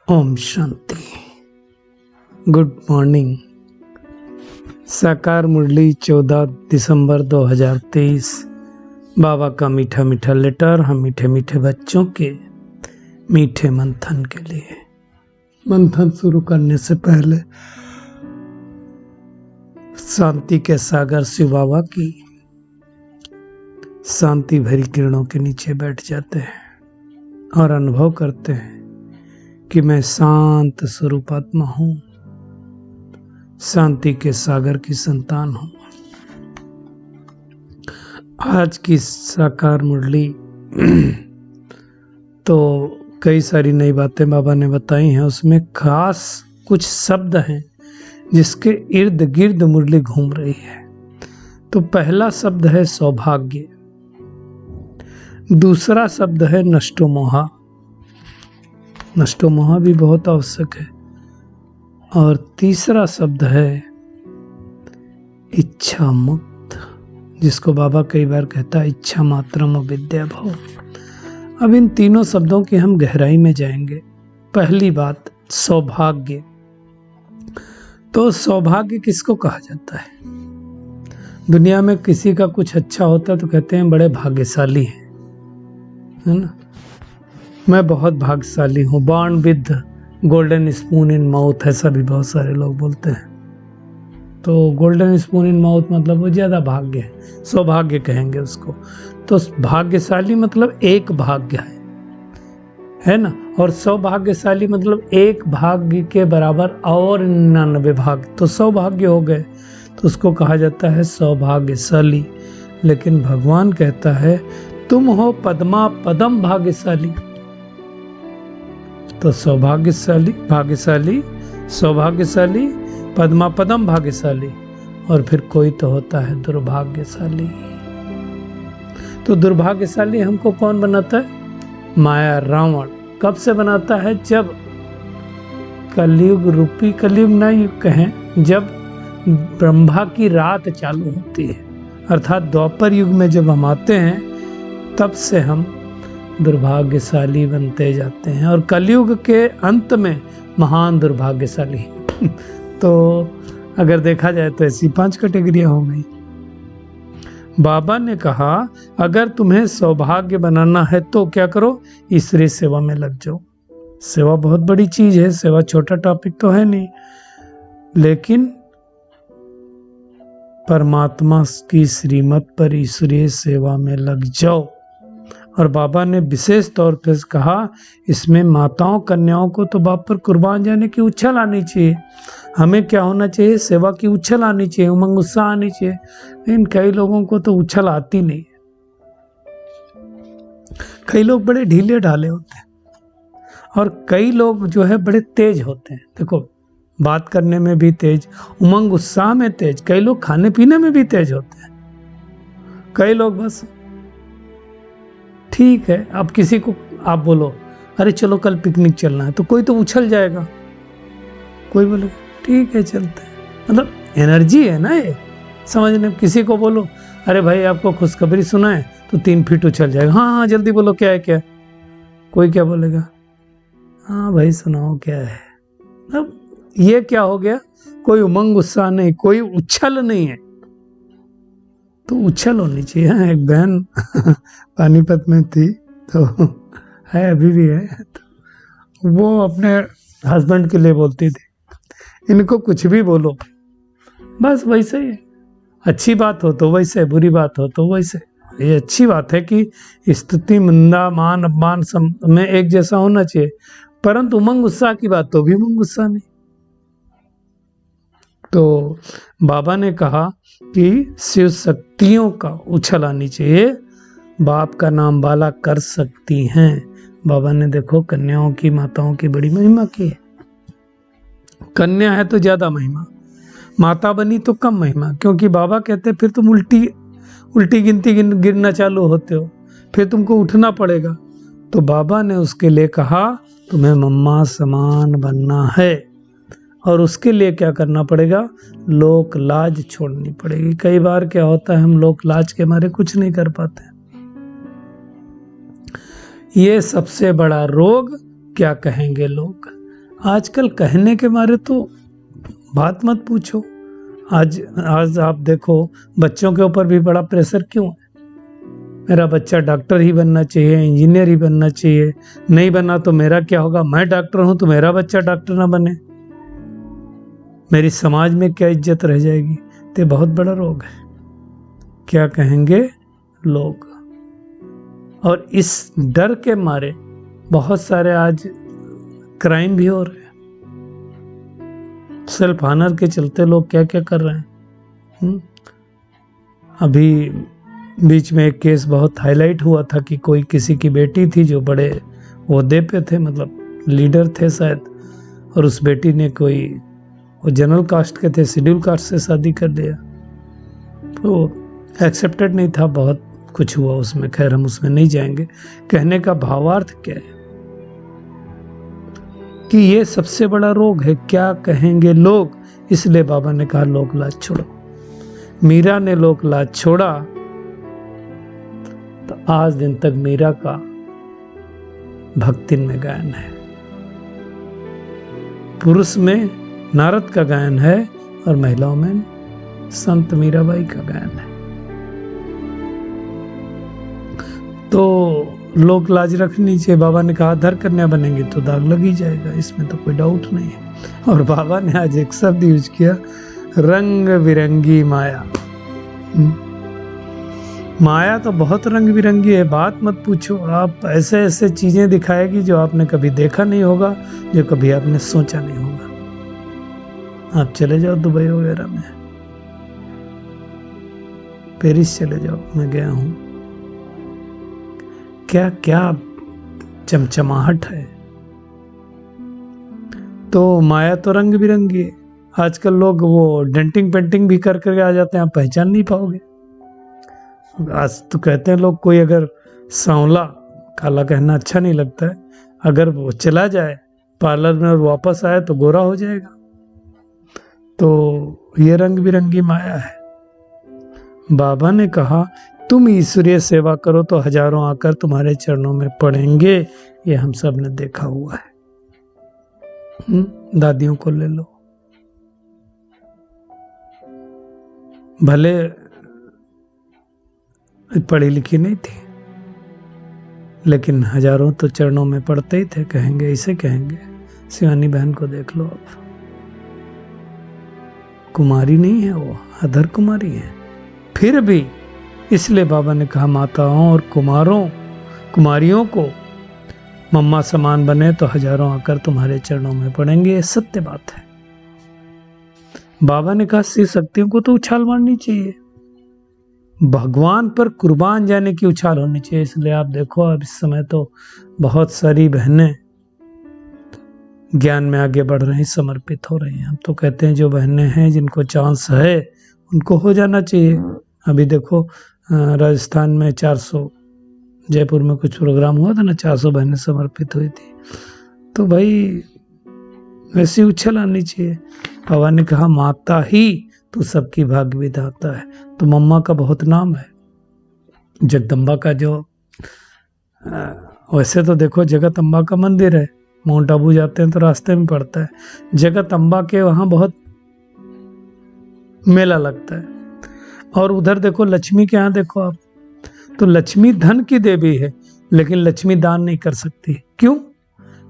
Om Shanti. Good morning. साकार मुरली 14 दिसंबर 2023। बाबा का मीठा मीठा लेटर हम मीठे मीठे बच्चों के मीठे मंथन के लिए। मंथन शुरू करने से पहले शांति के सागर शिव बाबा की शांति भरी किरणों के नीचे बैठ जाते हैं और अनुभव करते हैं कि मैं शांत स्वरूपात्मा हूं, शांति के सागर की संतान हूं। आज की साकार मुरली तो कई सारी नई बातें बाबा ने बताई हैं, उसमें खास कुछ शब्द हैं जिसके इर्द गिर्द मुरली घूम रही है। तो पहला शब्द है सौभाग्य, दूसरा शब्द है नष्टो मोहा। नष्टो मोहा भी बहुत आवश्यक है। और तीसरा शब्द है इच्छा मुक्त, जिसको बाबा कई बार कहता है इच्छा मात्रम विद्या भव। अब इन तीनों शब्दों की हम गहराई में जाएंगे। पहली बात, सौभाग्य। तो सौभाग्य किसको कहा जाता है? दुनिया में किसी का कुछ अच्छा होता है तो कहते हैं बड़े भाग्यशाली हैं, है ना। मैं बहुत भाग्यशाली हूँ, born with golden spoon in mouth, ऐसा भी बहुत सारे लोग बोलते हैं। तो गोल्डन स्पून इन माउथ मतलब वो ज्यादा भाग्य है, सौभाग्य कहेंगे उसको। तो भाग्यशाली मतलब एक भाग्य है ना। और सौभाग्यशाली मतलब एक भाग्य के बराबर और 99 भाग्य, तो सौभाग्य हो गए, तो उसको कहा जाता है सौभाग्यशाली। लेकिन भगवान कहता है तुम हो पद्मा पदम भाग्यशाली। तो सौभाग्यशाली, भाग्यशाली, सौभाग्यशाली, पद्मा पदम भाग्यशाली, और फिर कोई तो होता है दुर्भाग्यशाली। तो दुर्भाग्यशाली हमको कौन बनाता है? माया, रावण। कब से बनाता है? जब कलयुग रूपी, कलयुग ना युग कहें, जब ब्रह्मा की रात चालू होती है, अर्थात द्वापर युग में जब हम आते हैं तब से हम दुर्भाग्यशाली बनते जाते हैं, और कलयुग के अंत में महान दुर्भाग्यशाली। तो अगर देखा जाए तो ऐसी 5 कैटेगरियां हो गई। बाबा ने कहा अगर तुम्हें सौभाग्य बनाना है तो क्या करो? ईश्वरीय सेवा में लग जाओ। सेवा बहुत बड़ी चीज है, सेवा छोटा टॉपिक तो है नहीं, लेकिन परमात्मा की श्रीमत पर ईश्वरीय सेवा में लग जाओ। और बाबा ने विशेष तौर पर कहा इसमें माताओं कन्याओं को तो बाप पर कुर्बान जाने की उछल आनी चाहिए। हमें क्या होना चाहिए? सेवा की उछल आनी चाहिए, उमंग उत्साह आनी चाहिए। लेकिन कई लोगों को तो उछल आती नहीं। कई लोग बड़े ढीले ढाले होते हैं और कई लोग जो है बड़े तेज होते हैं। देखो, बात करने में भी तेज, उमंग उत्साह में तेज। कई लोग खाने पीने में भी तेज होते हैं। कई लोग बस ठीक है, अब किसी को आप बोलो अरे चलो कल पिकनिक चलना है, तो कोई तो उछल जाएगा, कोई बोले ठीक है चलते हैं। मतलब एनर्जी है ना ये, समझने। किसी को बोलो अरे भाई आपको खुशखबरी सुनाए, तो 3 फीट उछल जाएगा। हाँ हाँ जल्दी बोलो क्या है क्या। कोई क्या बोलेगा? हाँ भाई सुनाओ क्या है। अब ये क्या हो गया? कोई उमंग उत्साह नहीं, कोई उछल नहीं है। तो उछल होनी चाहिए। हाँ, एक बहन पानीपत में थी, तो है अभी भी है, तो वो अपने हस्बैंड के लिए बोलती थी इनको कुछ भी बोलो बस वैसे ही, अच्छी बात हो तो वैसे, बुरी बात हो तो वैसे। ये अच्छी बात है कि स्तुति, निंदा, मान, अपमान में एक जैसा होना चाहिए, परंतु उमंग उत्साह की बात तो भी उमंग उत्साह नहीं। तो बाबा ने कहा कि शिव शक्तियों का उछल आनी चाहिए, बाप का नाम बाला कर सकती हैं। बाबा ने देखो कन्याओं की, माताओं की बड़ी महिमा की है। कन्या है तो ज्यादा महिमा, माता बनी तो कम महिमा, क्योंकि बाबा कहते हैं फिर तुम उल्टी गिनती गिनना चालू होते हो, फिर तुमको उठना पड़ेगा। तो बाबा ने उसके लिए कहा तुम्हें मम्मा समान बनना है, और उसके लिए क्या करना पड़ेगा? लोक लाज छोड़नी पड़ेगी। कई बार क्या होता है, हम लोक लाज के मारे कुछ नहीं कर पाते। ये सबसे बड़ा रोग क्या कहेंगे लोग, आजकल कहने के मारे तो बात मत पूछो। आज आप देखो बच्चों के ऊपर भी बड़ा प्रेशर क्यों है। मेरा बच्चा डॉक्टर ही बनना चाहिए, इंजीनियर ही बनना चाहिए, नहीं बना तो मेरा क्या होगा, मैं डॉक्टर हूं तो मेरा बच्चा डॉक्टर ना बने, मेरी समाज में क्या इज्जत रह जाएगी। तो बहुत बड़ा रोग है, क्या कहेंगे लोग। और इस डर के मारे बहुत सारे आज क्राइम भी हो रहे हैं। सेल्फ ऑनर के चलते लोग क्या क्या कर रहे हैं। अभी बीच में एक केस बहुत हाईलाइट हुआ था कि कोई किसी की बेटी थी जो बड़े ओहदे पे थे, मतलब लीडर थे शायद, और उस बेटी ने कोई, वो जनरल कास्ट के थे, शेड्यूल कास्ट से शादी कर दिया। तो एक्सेप्टेड नहीं था, बहुत कुछ हुआ उसमें, खैर हम उसमें नहीं जाएंगे। कहने का भावार्थ क्या है कि ये सबसे बड़ा रोग है, क्या कहेंगे लोग। इसलिए बाबा ने कहा लोक लाज छोड़ो। मीरा ने लोक लाज छोड़ा तो आज दिन तक मीरा का भक्तिन में गायन है, पुरुष में नारद का गायन है और महिलाओं में संत मीराबाई का गायन है। तो लोक लाज रखनी चाहिए। बाबा ने कहा धर कन्या बनेंगे तो दाग लग ही जाएगा, इसमें तो कोई डाउट नहीं है। और बाबा ने आज एक शब्द यूज किया, रंग बिरंगी माया। माया तो बहुत रंग बिरंगी है, बात मत पूछो। आप ऐसे ऐसे चीजें दिखाएगी जो आपने कभी देखा नहीं होगा, जो कभी आपने सोचा नहीं होगा। आप चले जाओ दुबई वगैरह में, पेरिस चले जाओ, मैं गया हूं, क्या क्या चमचमाहट है। तो माया तो रंग बिरंगी है। आजकल लोग वो डेंटिंग पेंटिंग भी कर करके आ जाते हैं, आप पहचान नहीं पाओगे। आज तो कहते हैं लोग, कोई अगर सांवला, काला कहना अच्छा नहीं लगता है, अगर वो चला जाए पार्लर में और वापस आए तो गोरा हो जाएगा। तो ये रंग बिरंगी माया है। बाबा ने कहा तुम ईश्वरीय सेवा करो तो हजारों आकर तुम्हारे चरणों में पड़ेंगे, ये हम सब ने देखा हुआ है। दादियों को ले लो, भले पढ़ी लिखी नहीं थी लेकिन हजारों तो चरणों में पड़ते ही थे। कहेंगे, इसे कहेंगे। शिवानी बहन को देख लो, अब कुमारी नहीं है, वो अधर कुमारी है, फिर भी। इसलिए बाबा ने कहा माताओं और कुमारियों को मम्मा समान बने तो हजारों आकर तुम्हारे चरणों में पड़ेंगे। ये सत्य बात है। बाबा ने कहा शिव शक्तियों को तो उछाल मारनी चाहिए, भगवान पर कुर्बान जाने की उछाल होनी चाहिए। इसलिए आप देखो अब इस समय तो बहुत सारी बहनें ज्ञान में आगे बढ़ रही, समर्पित हो रही हैं। हम तो कहते हैं जो बहनें हैं जिनको चांस है उनको हो जाना चाहिए। अभी देखो राजस्थान में 400, जयपुर में कुछ प्रोग्राम हुआ था ना, 400 बहनें समर्पित हुई थी। तो भाई वैसी उछल आनी चाहिए। बाबा ने कहा माता ही तो सबकी भाग्य विधाता है। तो मम्मा का बहुत नाम है, जगदम्बा का जो वैसे तो देखो जगत अम्बा का मंदिर है, माउंट आबू जाते हैं तो रास्ते में पड़ता है। जगत अम्बा के वहां बहुत मेला लगता है। और उधर देखो लक्ष्मी के यहाँ देखो आप, तो लक्ष्मी धन की देवी है, लेकिन लक्ष्मी दान नहीं कर सकती। क्यों?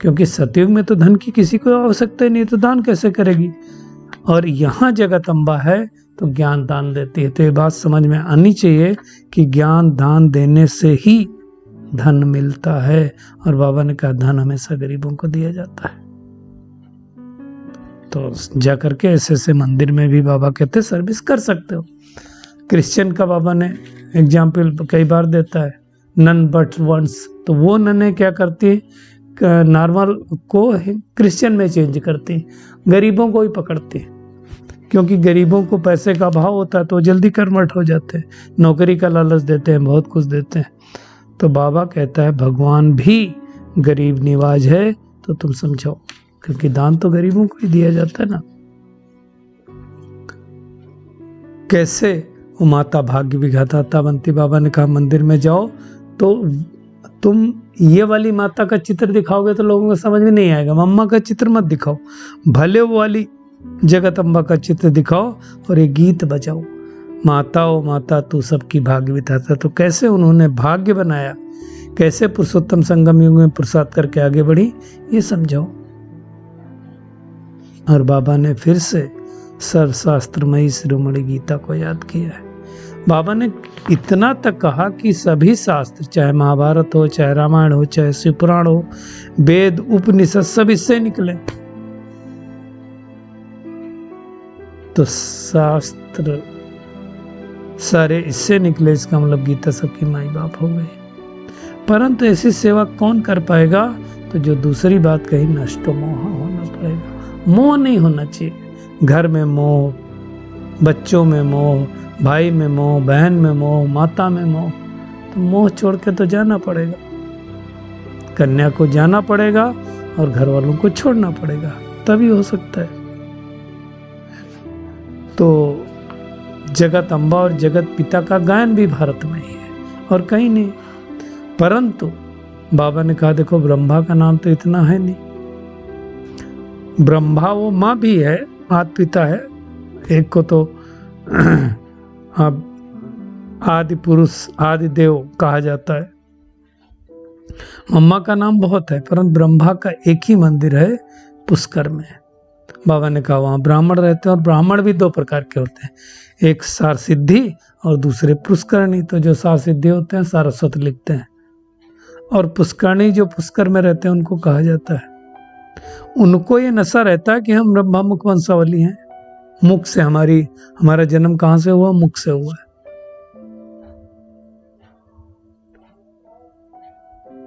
क्योंकि सतयुग में तो धन की किसी को आवश्यकता ही नहीं, तो दान कैसे करेगी। और यहाँ जगत अम्बा है तो ज्ञान दान देती है। तो ये बात समझ में आनी चाहिए कि ज्ञान दान देने से ही धन मिलता है। और बाबा ने कहा धन हमेशा गरीबों को दिया जाता है। तो जा करके ऐसे ऐसे मंदिर में भी बाबा कहते सर्विस कर सकते हो। क्रिश्चियन का बाबा ने एग्जाम्पल कई बार देता है, नन बट वंस। तो वो नने क्या करती है, नॉर्मल को क्रिश्चियन में चेंज करती, गरीबों को ही पकड़ती, क्योंकि गरीबों को पैसे का अभाव होता है तो जल्दी कर्मठ हो जाते हैं, नौकरी का लालच देते हैं, बहुत कुछ देते हैं। तो बाबा कहता है भगवान भी गरीब निवाज है, तो तुम समझो, क्योंकि दान तो गरीबों को ही दिया जाता है ना। कैसे? वो माता भाग्य विधाता बनती। बाबा ने कहा मंदिर में जाओ तो तुम ये वाली माता का चित्र दिखाओगे तो लोगों को समझ में नहीं आएगा। मम्मा का चित्र मत दिखाओ, भले वो वाली जगदम्बा का चित्र दिखाओ और ये गीत बजाओ, माता ओ माता तू सबकी भाग्य विधाता। तो कैसे उन्होंने भाग्य बनाया, कैसे पुरुषोत्तम संगम युग में पुरुषार्थ करके आगे बढ़ी, ये समझाओ। और बाबा ने फिर से सर्वशास्त्रमयी शिरोमणि गीता को याद किया है। बाबा ने इतना तक कहा कि सभी शास्त्र, चाहे महाभारत हो, चाहे रामायण हो, चाहे शिवपुराण हो, वेद उपनिषद, सब इससे निकले। तो शास्त्र सारे इससे निकले, इसका मतलब गीता सबकी माई बाप हो गई। परंतु ऐसी सेवा कौन कर पाएगा? तो जो दूसरी बात कही, नष्टो मोह होना पड़ेगा। मोह नहीं होना चाहिए। घर में मोह, बच्चों में मोह, भाई में मोह, बहन में मोह, माता में मोह। तो मोह छोड़ के तो जाना पड़ेगा, कन्या को जाना पड़ेगा और घर वालों को छोड़ना पड़ेगा, तभी हो सकता है। तो जगत अम्बा और जगत पिता का गायन भी भारत में ही है और कहीं नहीं। परंतु बाबा ने कहा देखो, ब्रह्मा का नाम तो इतना है नहीं। ब्रह्मा वो माँ भी है, माता पिता है। एक को तो आदि पुरुष, आदि देव कहा जाता है। मम्मा का नाम बहुत है, परंतु ब्रह्मा का एक ही मंदिर है पुष्कर में। बाबा ने कहा वहाँ ब्राह्मण रहते हैं, और ब्राह्मण भी दो प्रकार के होते हैं, एक सार सिद्धि और दूसरे पुष्करणी। तो जो सार सिद्धि होते हैं सारस्वत लिखते हैं, और पुष्करणी जो पुष्कर में रहते हैं उनको कहा जाता है। उनको ये नशा रहता है कि हम ब्रह्मा मुख वंशावली हैं, मुख से हमारा जन्म कहाँ से हुआ? मुख से हुआ है।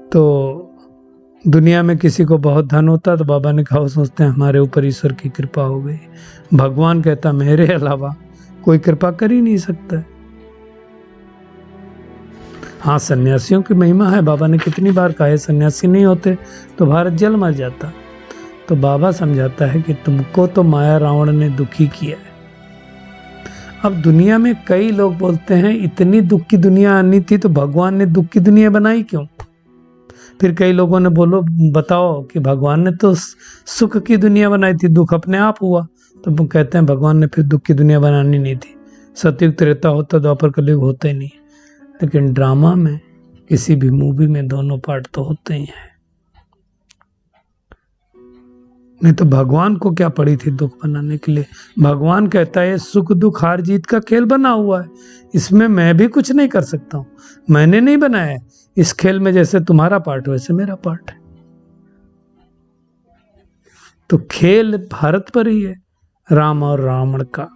तो दुनिया में किसी को बहुत धन होता तो बाबा ने कहा, सोचते हैं हमारे ऊपर ईश्वर की कृपा हो गई। भगवान कहता मेरे अलावा कोई कृपा कर ही नहीं सकता। हाँ, सन्यासियों की महिमा है। बाबा ने कितनी बार कहा है, सन्यासी नहीं होते तो भारत जल मर जाता। तो बाबा समझाता है कि तुमको तो माया रावण ने दुखी किया है। अब दुनिया में कई लोग बोलते हैं इतनी दुख की दुनिया आनी थी तो भगवान ने दुख की दुनिया बनाई क्यों? फिर कई लोगों ने बताओ कि भगवान ने तो सुख की दुनिया बनाई थी, दुख अपने आप हुआ। तो वो कहते हैं भगवान ने फिर दुख की दुनिया बनानी नहीं थी। सतयुग त्रेता होता, द्वापर कलयुग होता ही नहीं। लेकिन ड्रामा में, किसी भी मूवी में दोनों पार्ट तो होते ही हैं। नहीं तो भगवान को क्या पड़ी थी दुख बनाने के लिए? भगवान कहता है सुख दुख हार जीत का खेल बना हुआ है, इसमें मैं भी कुछ नहीं कर सकता हूं। मैंने नहीं बनाया है इस खेल में, जैसे तुम्हारा पार्ट वैसे मेरा पार्ट है। तो खेल भारत पर ही है, राम और रावण का।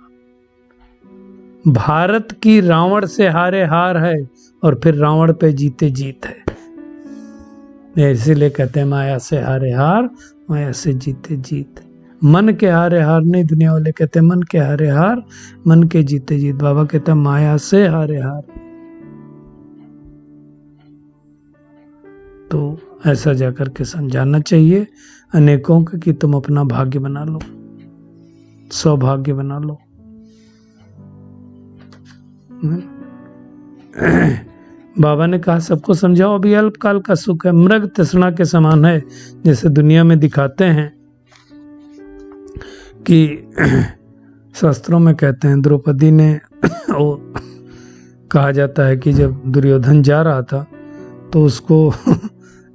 भारत की रावण से हारे हार है और फिर रावण पे जीते जीत है। इसीलिए कहते हैं माया से हारे हार, माया से जीते जीत। मन के हारे हार नहीं, दुनिया वाले कहते हैं मन के हारे हार, मन के जीते जीत। बाबा कहते हैं माया से हारे हार। तो ऐसा जाकर के समझाना चाहिए अनेकों को कि तुम अपना भाग्य बना लो, सौभाग्य बना लो। बाबा ने कहा सबको समझाओ, अभी अल्पकाल का सुख है, मृग तृष्णा के समान है। जैसे दुनिया में दिखाते हैं कि शास्त्रों में कहते हैं द्रौपदी ने वो कहा जाता है कि जब दुर्योधन जा रहा था तो उसको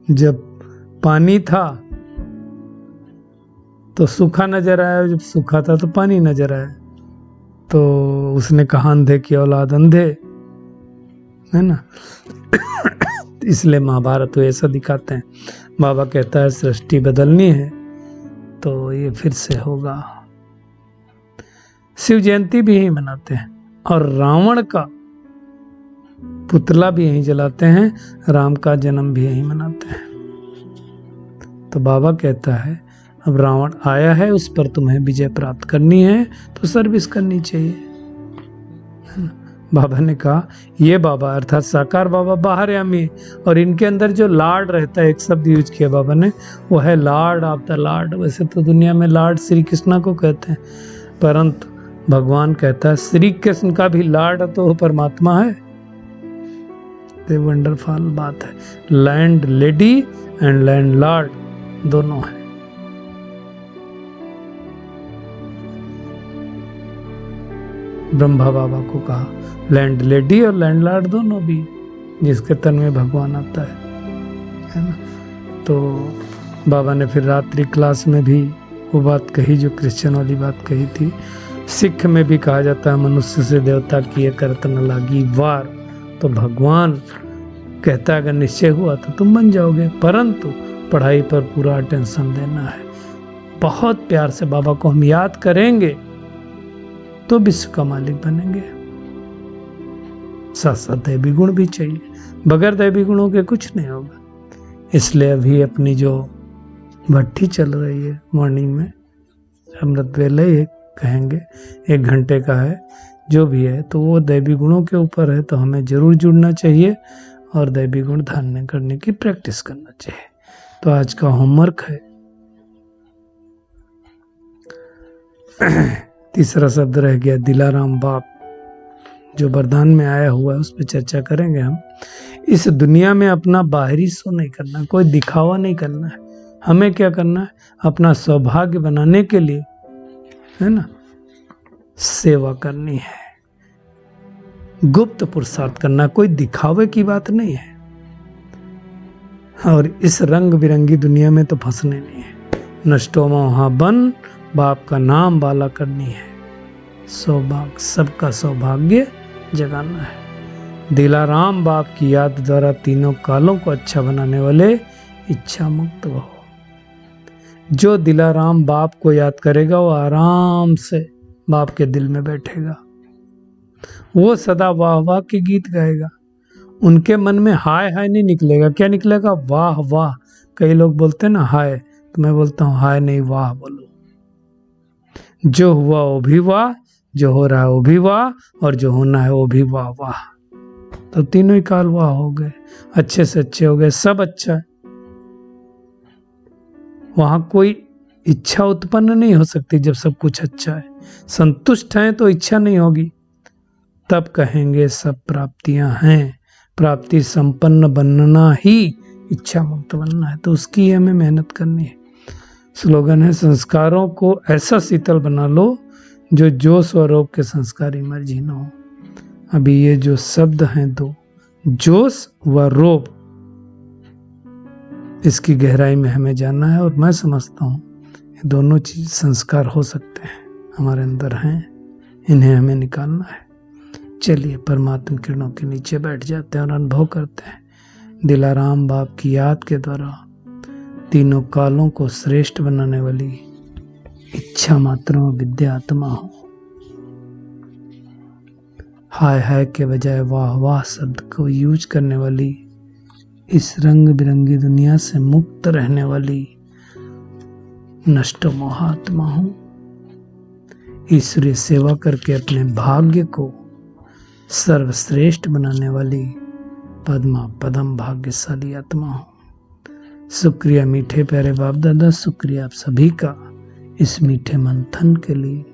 जब पानी था तो सूखा नजर आया, जब सूखा था तो पानी नजर आया। तो उसने कहा अंधे की औलाद अंधे, है ना। इसलिए महाभारत तो ऐसा दिखाते हैं। बाबा कहता है सृष्टि बदलनी है तो ये फिर से होगा। शिव जयंती भी यही मनाते हैं और रावण का पुतला भी यही जलाते हैं, राम का जन्म भी यही मनाते हैं। तो बाबा कहता है अब रावण आया है, उस पर तुम्हें विजय प्राप्त करनी है तो सर्विस करनी चाहिए। बाबा ने कहा ये बाबा अर्थात साकार बाबा बाहरयामी, और इनके अंदर जो लाड रहता है, एक शब्द यूज किया बाबा ने, वो है लॉर्ड ऑफ द लॉर्ड। वैसे तो दुनिया में लॉर्ड श्री कृष्णा को कहते हैं, परंतु भगवान कहता है श्री कृष्ण का भी लॉर्ड तो वो परमात्मा है। सकते। वंडरफुल बात है। Land lady and land Lord दोनों है। ब्रह्मा बाबा को कहा लैंड लेडी और लैंड लॉर्ड दोनों भी, जिसके तन में भगवान आता है ना। तो बाबा ने फिर रात्रि क्लास में भी वो बात कही जो क्रिश्चियन वाली बात कही थी। सिख में भी कहा जाता है मनुष्य से देवता किए करत न लागी वार। तो भगवान कहता है अगर निश्चय हुआ तो तुम बन जाओगे, परंतु पढ़ाई पर पूरा अटेंशन देना है। बहुत प्यार से बाबा को हम याद करेंगे तो विश्व का मालिक बनेंगे। साथ साथ दैवी गुण भी चाहिए, बगैर दैवी गुणों के कुछ नहीं होगा। इसलिए अभी अपनी जो भट्ठी चल रही है मॉर्निंग में, अमृत वेला ये कहेंगे 1 घंटे का है, जो भी है तो वो दैवी गुणों के ऊपर है। तो हमें जरूर जुड़ना चाहिए और दैवी गुण धारण करने की प्रैक्टिस करना चाहिए। तो आज का होमवर्क है तीसरा शब्द रह गया दिलाराम बाप, जो वरदान में आया हुआ है उस पर चर्चा करेंगे हम। इस दुनिया में अपना बाहरी शो नहीं करना, कोई दिखावा नहीं करना है। हमें क्या करना है, अपना सौभाग्य बनाने के लिए, है ना, सेवा करनी है, गुप्त पुरुषार्थ करना, कोई दिखावे की बात नहीं है। और इस रंग बिरंगी दुनिया में तो फंसने नहीं है। नष्टो वहां बन बाप का नाम वाला करनी है। सौभाग्य, सबका सौभाग्य जगाना है। दिलाराम बाप की याद द्वारा तीनों कालों को अच्छा बनाने वाले इच्छा मुक्त हो। जो दिलाराम बाप को याद करेगा वो आराम से बाप के दिल में बैठेगा। वो सदा वाह वाह के गीत गाएगा। उनके मन में हाय हाय नहीं निकलेगा। क्या निकलेगा? वाह वाह। कई लोग बोलते हैं ना हाय, तो मैं बोलता हूँ हाय नहीं वाह बोलो। जो हुआ वो भी वाह, जो हो रहा है वो भी वाह, और जो होना है वो भी वाह वाह। तो तीनों ही काल वाह हो गए, अच्छे से अच्छे हो गए, सब अच्छा है। वहां कोई इच्छा उत्पन्न नहीं हो सकती जब सब कुछ अच्छा है। संतुष्ट हैं तो इच्छा नहीं होगी, तब कहेंगे सब प्राप्तियां हैं। प्राप्ति संपन्न बनना ही इच्छा मुक्त बनना है, तो उसकी हमें मेहनत करनी है। स्लोगन है संस्कारों को ऐसा शीतल बना लो जो जोश व रोब के संस्कारी मर्जी न हो। अभी ये जो शब्द हैं दो, जोश व रोब, इसकी गहराई में हमें जानना है। और मैं समझता हूँ ये दोनों चीज संस्कार हो सकते हैं, हमारे अंदर हैं, इन्हें हमें निकालना है। चलिए परमात्मा किरणों के नीचे बैठ जाते हैं और अनुभव करते हैं। दिलाराम बाप की याद के द्वारा तीनों कालों को श्रेष्ठ बनाने वाली इच्छा मात्र विद्या आत्मा हो। हाय हाय के बजाय वाह वाह शब्द को यूज करने वाली, इस रंग बिरंगी दुनिया से मुक्त रहने वाली नष्ट मोहात्मा हो। ईश्वरीय सेवा करके अपने भाग्य को सर्वश्रेष्ठ बनाने वाली पद्मा पदम भाग्यशाली आत्मा हो। शुक्रिया मीठे प्यारे बाप दादा, शुक्रिया आप सभी का इस मीठे मंथन के लिए।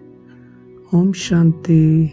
ओम शांति।